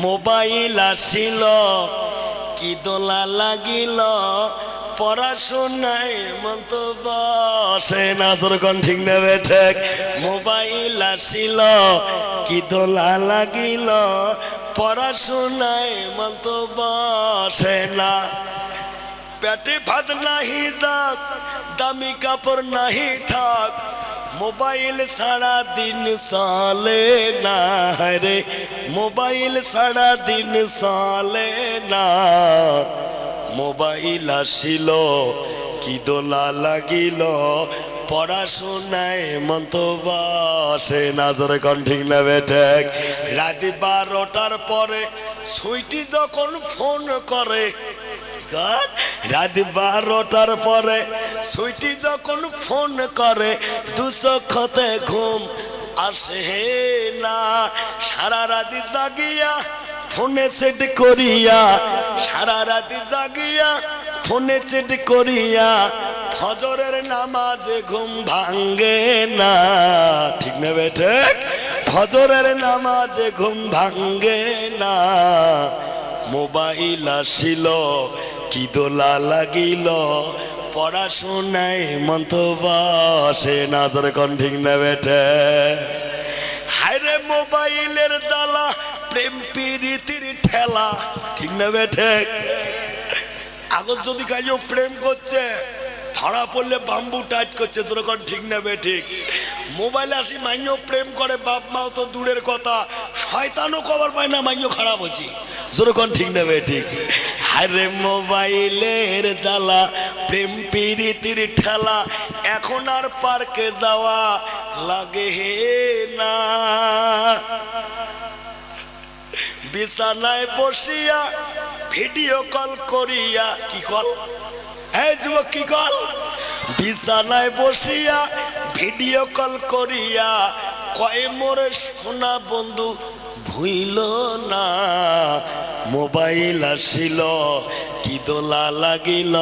Mobile আসিল কি দোলা লাগিল পড়াশোনায় মন তো বসে না। যখন ঠিক নেবে ঠিক। মোবাইল আসিল কি দোলা লাগিল পড়াশোনায় মন তো বসে না। পেটে ভাত নাহি যাক দামি কাপড় নাহি থাক মোবাইল সারা দিন চলে না রে। মোবাইল সারা দিন চলে না। মোবাইল আসিল কি দোলা লাগিল পড়াশোনায় মন তো বসে না। জোরে কোন ঠিক না বেঠিক। রাত 12টার পরে সুইটি যখন ফোন করে, রাত 12টার পরে সুইটি যখন ফোন করে দুচোখতে ঘুম আসে না। সারা রাত জাগিয়া ফোনে সেট করিয়া, সারা রাত জাগিয়া ফোনে সেট করিয়া ফজরের নামাজে ঘুম ভাঙ্গে না। ঠিক না বেঠিক। ফজরের নামাজে ঘুম ভাঙ্গে না। মোবাইল আসিল কি দোলা লাগিল পড়াশোনায় মন তো বসে না। জোরে কোন ঠিক না বেঠিক। হায়রে মোবাইলের জ্বালা প্রেম প্রীতির ঠেলা। ঠিক না বেঠিক। আগত যদি কাজে প্রেম করছে ধরা পড়লে বাম্বু টাইট করছে। তোর কোন ঠিক না বেঠিক। মোবাইলে আসি মাইও প্রেম করে, বাপ মাও তো দূরের কথা, শয়তানও খবর পায় না মাইও খারাপ হচ্ছে। যেরকম ঠিক না বেঠিক। আরে মোবাইলের জ্বালা প্রেম প্রীতির ঠেলা এখন আর পার্কে যাওয়া লাগে না। বিছানায় বসিয়া ভিডিও কল করিয়া, কি কল এই যুবক কি কল, বিছানায় বসিয়া ভিডিও কল করিয়া কয় মোরে সোনা বন্ধু ভুইল না। মোবাইল আসিল কি দোলা লাগিল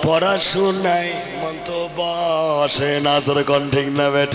পড়াশোনায় মন তো বসে না। জোরে কোন ঠিক না বেঠিক।